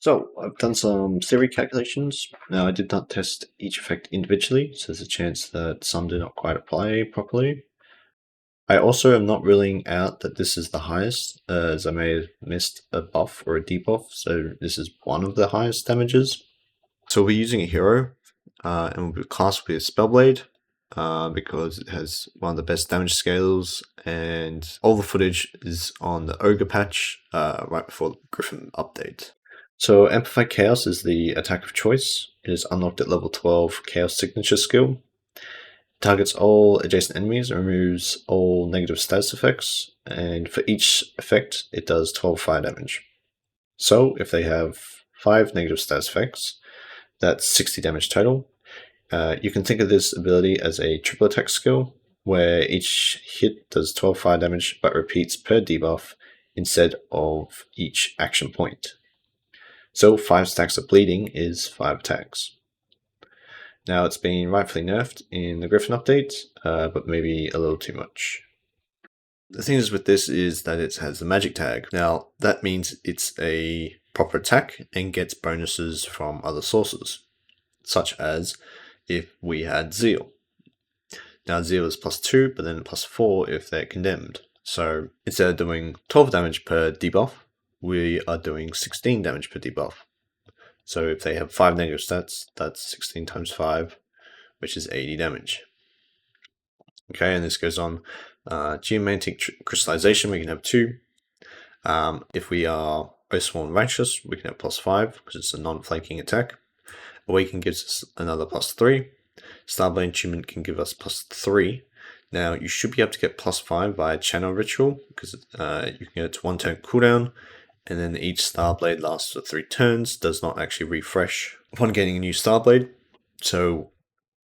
So I've done some theory calculations. Now I did not test each effect individually, so there's a chance that some do not quite apply properly. I also am not ruling out that this is the highest, as I may have missed a buff or a debuff, so this is one of the highest damages. So we're using a hero, and we'll class with Spellblade, because it has one of the best damage scales, and all the footage is on the Ogre patch right before the Griffin update. So Amplified Chaos is the attack of choice. It is unlocked at level 12 Chaos Signature skill. Targets all adjacent enemies and removes all negative status effects, and for each effect it does 12 fire damage. So if they have 5 negative status effects, that's 60 damage total. You can think of this ability as a triple attack skill, where each hit does 12 fire damage but repeats per debuff instead of each action point. So 5 stacks of bleeding is 5 attacks. Now it's been rightfully nerfed in the Griffin update, but maybe a little too much. The thing is with this is that it has the magic tag. Now that means it's a proper attack and gets bonuses from other sources, such as if we had Zeal. Now Zeal is +2, but then +4 if they're condemned. So instead of doing 12 damage per debuff, we are doing 16 damage per debuff. So if they have 5 negative stats, that's 16 times 5, which is 80 damage. Okay, and this goes on. Geomantic Crystallization, we can have 2. If we are Oathsworn Righteous, we can have +5, because it's a non-flanking attack. Awaken gives us another +3. Starblade Attunement can give us +3. Now, you should be able to get +5 via Channel Ritual, because you can get it to 1 turn cooldown, and then each Starblade lasts for 3 turns, does not actually refresh upon getting a new Starblade, so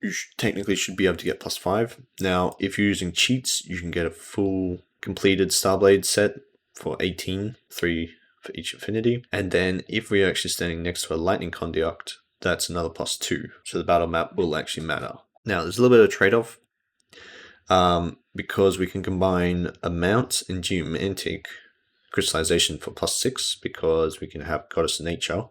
you technically should be able to get +5. Now, if you're using cheats, you can get a full completed Starblade set for 18, 3 for each affinity, and then if we're actually standing next to a Lightning Conduct, that's another +2, so the battle map will actually matter. Now, there's a little bit of a trade-off, because we can combine a mount and Geomantic Crystallization for +6, because we can have Goddess of Nature.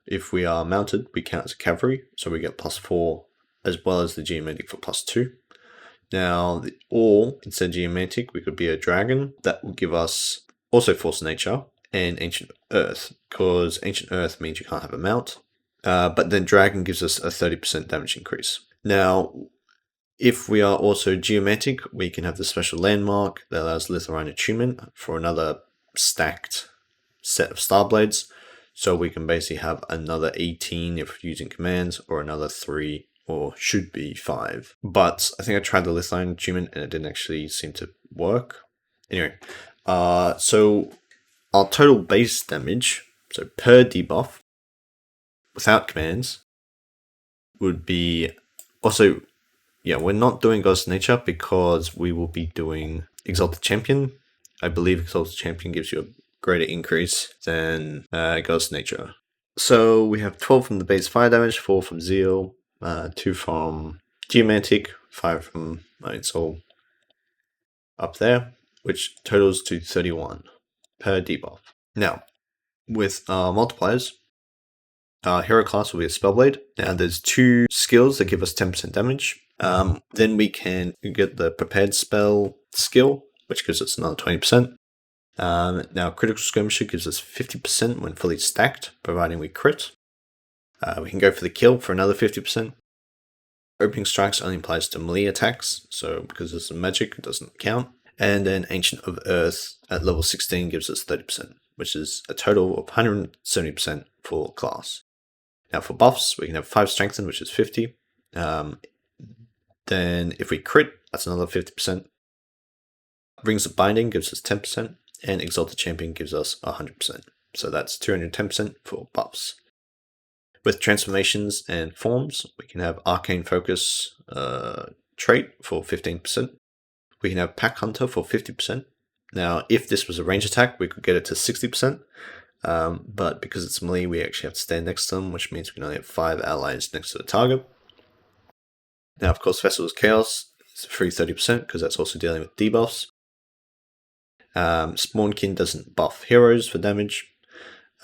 If we are mounted, we count as a cavalry, so we get +4, as well as the Geomantic for +2. Now, or instead of Geomantic, we could be a dragon. That will give us also Force of Nature and Ancient Earth, because Ancient Earth means you can't have a mount. But then Dragon gives us a 30% damage increase. Now, if we are also Geomantic, we can have the special landmark that allows Litharine Attunement for another stacked set of Starblades. So we can basically have another 18 if using commands, or another 3, or should be 5. But I think I tried the Litharine Attunement and it didn't actually seem to work. Anyway, so our total base damage, so per debuff, without commands, would be also, yeah, we're not doing Ghost Nature because we will be doing Exalted Champion. I believe Exalted Champion gives you a greater increase than Ghost Nature. So we have 12 from the base fire damage, 4 from Zeal, 2 from Geomantic, 5 from, it's all up there, which totals to 31 per debuff. Now, with multipliers, hero class will be a Spellblade. Now there's 2 skills that give us 10% damage. Then we can get the Prepared Spell skill, which gives us another 20%. Now Critical Skirmisher gives us 50% when fully stacked, providing we crit. We can go for the kill for another 50%. Opening Strikes only applies to melee attacks, so because it's a magic, it doesn't count. And then Ancient of Earth at level 16 gives us 30%, which is a total of 170% for class. Now for buffs, we can have 5 Strengthen, which is 50. Then if we crit, that's another 50%. Rings of Binding gives us 10%, and Exalted Champion gives us 100%. So that's 210% for buffs. With transformations and forms, we can have Arcane Focus trait for 15%. We can have Pack Hunter for 50%. Now, if this was a range attack, we could get it to 60%. But because it's melee, we actually have to stand next to them, which means we can only have 5 allies next to the target. Now, of course, Vessel's Chaos is a free 30%, because that's also dealing with debuffs. Spawnkin doesn't buff heroes for damage.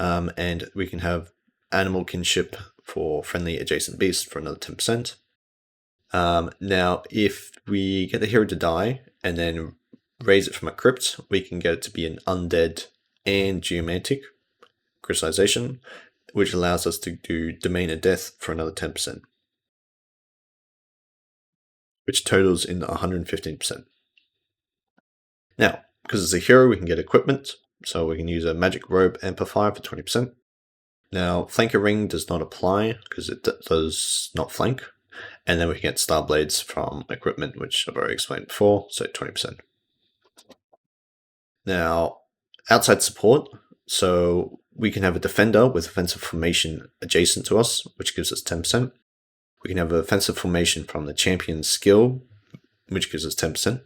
And we can have animal kinship for friendly adjacent beasts for another 10%. Now, if we get the hero to die and then raise it from a crypt, we can get it to be an undead and geomantic crystallization, which allows us to do Domain of Death for another 10%, which totals in 115%. Now, because it's a hero, we can get equipment, so we can use a Magic Robe Amplifier for 20%. Now, Flanker Ring does not apply because it does not flank, and then we can get starblades from equipment, which I've already explained before, so 20%. Now, outside support, so we can have a defender with offensive formation adjacent to us, which gives us 10%. We can have an offensive formation from the champion's skill, which gives us 10%.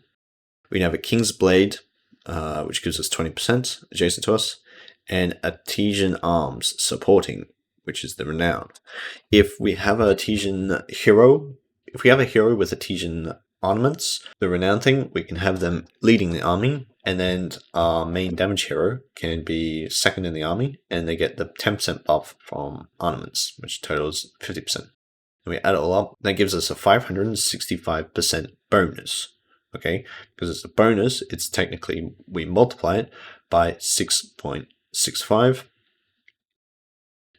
We can have a King's Blade, which gives us 20% adjacent to us, and Artesian Arms supporting, which is the Renown. If we have a Artesian hero, if we have a hero with Artesian ornaments, the Renown thing, we can have them leading the army, and then our main damage hero can be second in the army, and they get the 10% buff from ornaments, which totals 50%. And we add it all up, that gives us a 565% bonus. Okay, because it's a bonus, it's technically, we multiply it by 6.65.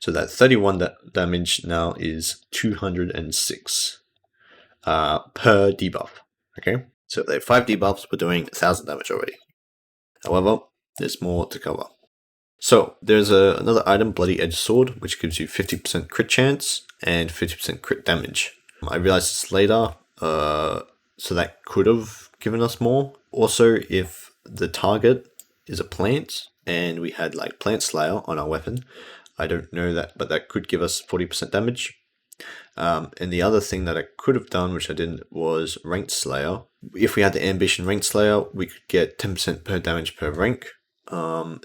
So that 31 damage now is 206 per debuff. Okay, so if they have 5 debuffs, we're doing 1000 damage already. However, there's more to cover. So there's another item, Bloody Edge Sword, which gives you 50% crit chance and 50% crit damage. I realized this later, so that could have given us more. Also, if the target is a plant and we had like Plant Slayer on our weapon, I don't know that, but that could give us 40% damage. And the other thing that I could have done, which I didn't, was Ranked Slayer. If we had the Ambition Ranked Slayer, we could get 10% per damage per rank. And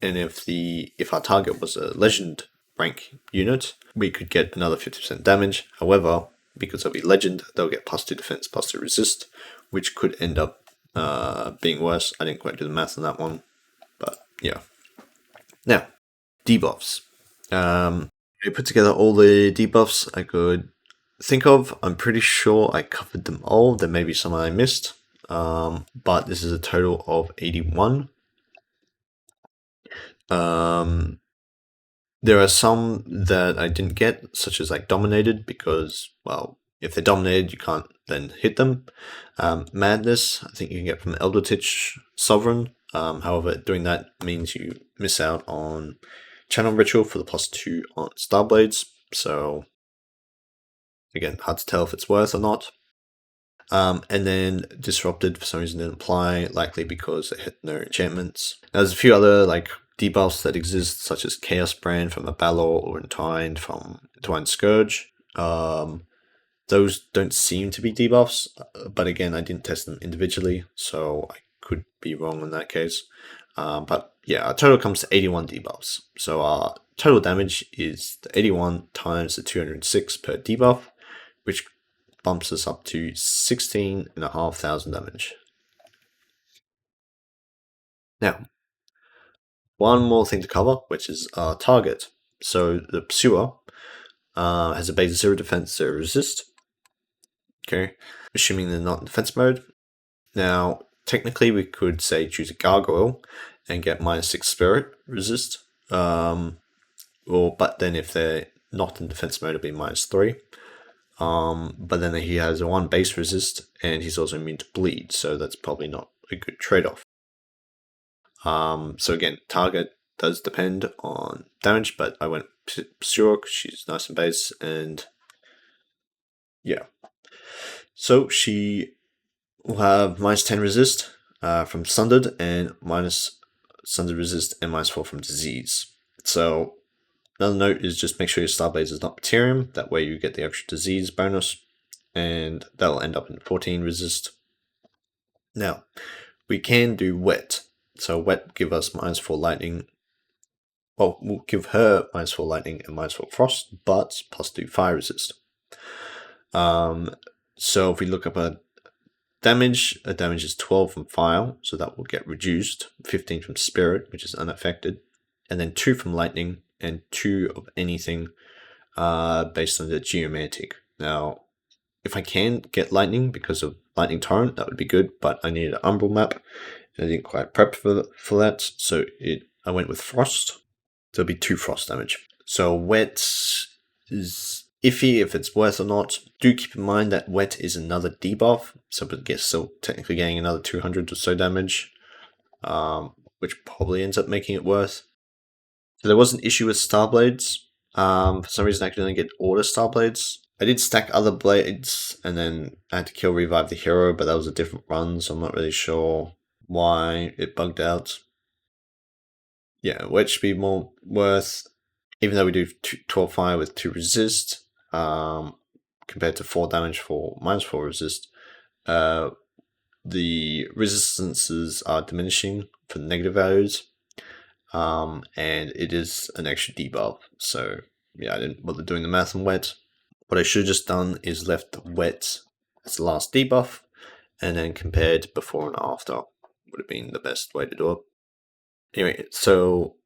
if our target was a Legend rank unit, we could get another 50% damage. However, because they'll be Legend, they'll get +2 defense, +2 resist, which could end up being worse. I didn't quite do the math on that one, but yeah. Now, debuffs. I put together all the debuffs I could think of. I'm pretty sure I covered them all. There may be some I missed, but this is a total of 81. There are some that I didn't get, such as like Dominated, because, well, if they're dominated, you can't then hit them. Madness, I think you can get from Eldritch Sovereign. However, doing that means you miss out on Channel Ritual for the +2 on Starblades. So, again, hard to tell if it's worth or not. And then Disrupted, for some reason, didn't apply, likely because it had no enchantments. Now, there's a few other like debuffs that exist, such as Chaos Brand from a Balor or Entwined from Entwined Scourge. Those don't seem to be debuffs, but again, I didn't test them individually, so I could be wrong in that case. But yeah, our total comes to 81 debuffs. So our total damage is the 81 times the 206 per debuff, which bumps us up to 16,500 damage. Now, one more thing to cover, which is our target. So the Pursuer has a base 0 defense, 0 resist. Okay, assuming they're not in defense mode. Now, technically, we could say choose a Gargoyle and get -6 Spirit resist. But then if they're not in defense mode, it'll be -3. But then he has a 1 base resist, and he's also immune to bleed, so that's probably not a good trade-off. So again, target does depend on damage, but I went Pursuer because she's nice and base, and yeah. So she will have -10 resist from Sundered, and -Sundered resist and -4 from Disease. So another note is just make sure your Starblades is not Materium, that way you get the extra Disease bonus, and that'll end up in 14 resist. Now, we can do Wet. So Wet give us -4 lightning. Well, we'll give her -4 lightning and -4 frost, but +2 fire resist. So if we look up a damage is 12 from fire, so that will get reduced. 15 from spirit, which is unaffected. and then 2 from lightning, and 2 of anything based on the geomantic. Now, if I can get lightning because of lightning torrent, that would be good, but I needed an umbral map, and I didn't quite prep for that, so I went with frost. So it'll be 2 frost damage. So wet is iffy if it's worth or not. Do keep in mind that wet is another debuff, so it gets still technically getting another 200 or so damage, which probably ends up making it worth. So there was an issue with starblades. For some reason I could only get order starblades. I did stack other blades, and then I had to kill revive the hero, but that was a different run, so I'm not really sure why it bugged out. Yeah, wedge should be more worth, even though we do 12 fire with 2 resist, compared to 4 damage for -4 resist. The resistances are diminishing for the negative values, and it is an extra debuff, so yeah, I didn't bother doing the math on wet. What I should have just done is left wet as the last debuff, and then compared before and after would have been the best way to do it. Anyway, so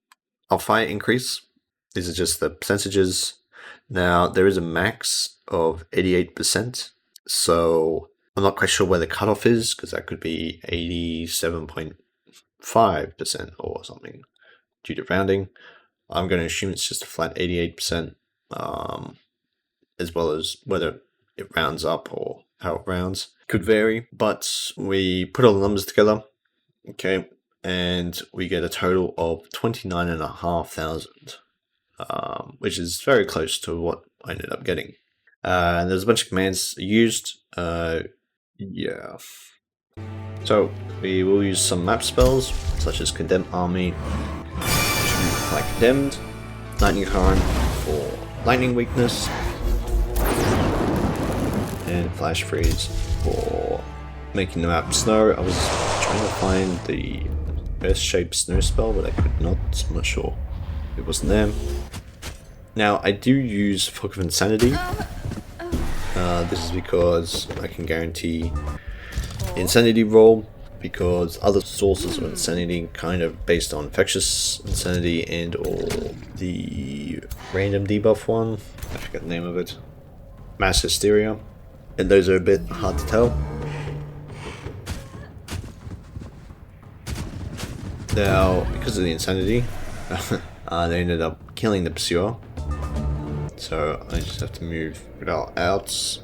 our fire increase, these are just the percentages. Now, there is a max of 88%, so I'm not quite sure where the cutoff is, because that could be 87.5% or something due to rounding. I'm going to assume it's just a flat 88%, as well as whether it rounds up or how it rounds. Could vary, but we put all the numbers together, okay, and we get a total of 29,500, which is very close to what I ended up getting. And there's a bunch of commands used. Yeah. So we will use some map spells, such as Condemn Army to apply Condemned, Lightning Current for lightning weakness, and Flash Freeze for making the map snow. I was trying to find the best shaped snow spell, but I could not, so I'm not sure it wasn't there. Now, I do use Fog of Insanity. This is because I can guarantee Insanity roll, because other sources of Insanity kind of based on Infectious Insanity and or the random debuff one, I forget the name of it, Mass Hysteria, and those are a bit hard to tell. Now, because of the Insanity, they ended up killing the Pursuer, so I just have to move it all out.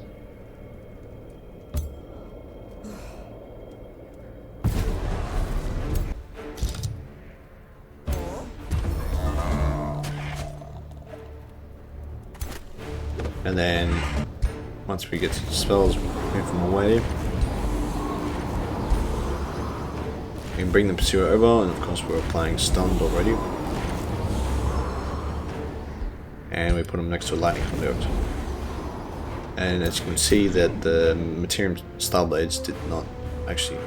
And then, once we get to the spells, we move them away. We can bring the Pursuer over, and of course we're applying Stunned already. And we put them next to a Lightning Conduit. And as you can see that the Materium Starblades did not actually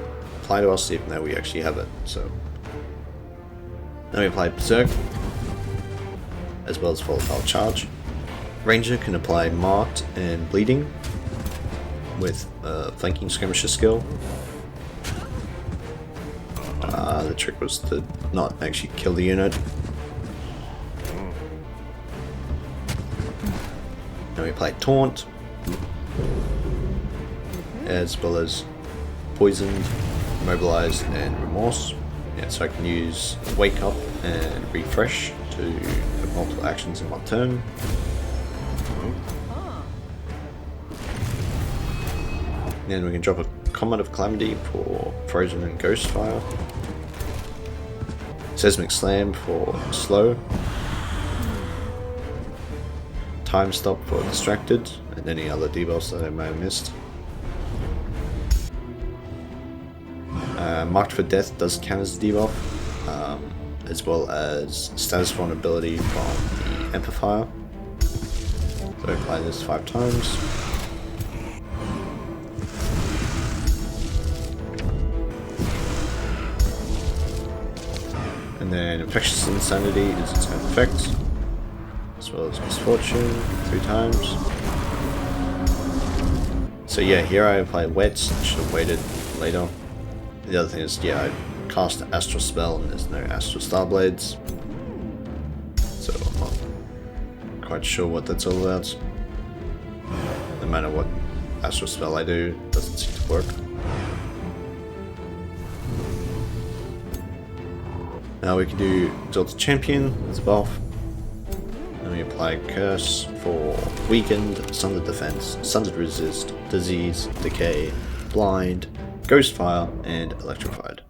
apply to us, even though we actually have it. So now we apply Berserk, as well as Volatile Charge. Ranger can apply Marked and Bleeding with Flanking Skirmisher skill. The trick was to not actually kill the unit. Then we apply Taunt, as well as Poisoned, Immobilized, and Remorse. Yeah, so I can use Wake Up and Refresh to have multiple actions in one turn. Then we can drop a Comet of Calamity for Frozen and Ghost Fire. Seismic Slam for Slow. Time Stop for Distracted, and any other debuffs that I may have missed. Marked for Death does count as a debuff, as well as Status Vulnerability from the Amplifier. So I apply this 5 times. And then Infectious Insanity is its own effect, as well as Misfortune 3 times. So yeah, here I apply Wet, I should have waited later. The other thing is, yeah, I cast an Astral spell and there's no Astral Starblades. quite sure what that's all about. No matter what astral spell I do, it doesn't seem to work. Now we can do Exalted Champion as a buff. Then we apply Curse for Weakened, Sundered Defense, Sundered Resist, Disease, Decay, Blind, Ghostfire, and Electrified.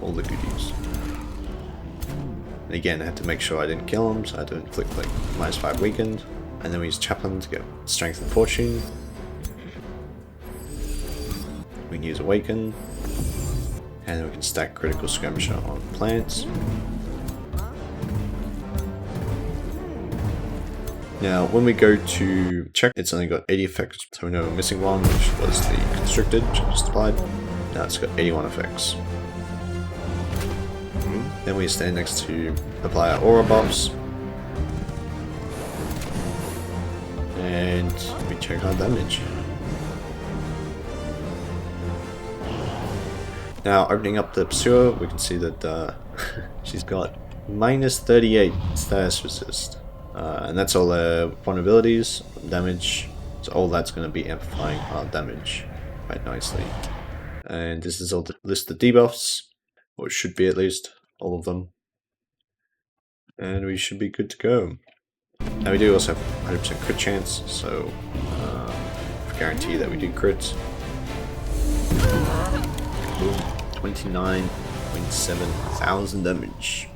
All the goodies. And again, I had to make sure I didn't kill him, so I had to inflict like -5 Weakened. And then we use Chaplain to get Strength and Fortune. We can use Awaken. And then we can stack Critical Skirmisher on plants. Now, when we go to check, it's only got 80 effects, so we know we're missing one, which was the Constricted, which I just applied. Now it's got 81 effects. Then we stand next to apply our aura buffs. And we check our damage. Now, opening up the Pursuer, we can see that she's got -38 status resist. And that's all their vulnerabilities, damage. So all that's going to be amplifying our damage quite nicely. And this is all the list of debuffs, or it should be at least, all of them. And we should be good to go. Now we do also have 100% crit chance, so guarantee that we do crit. Boom. 29.7 thousand damage.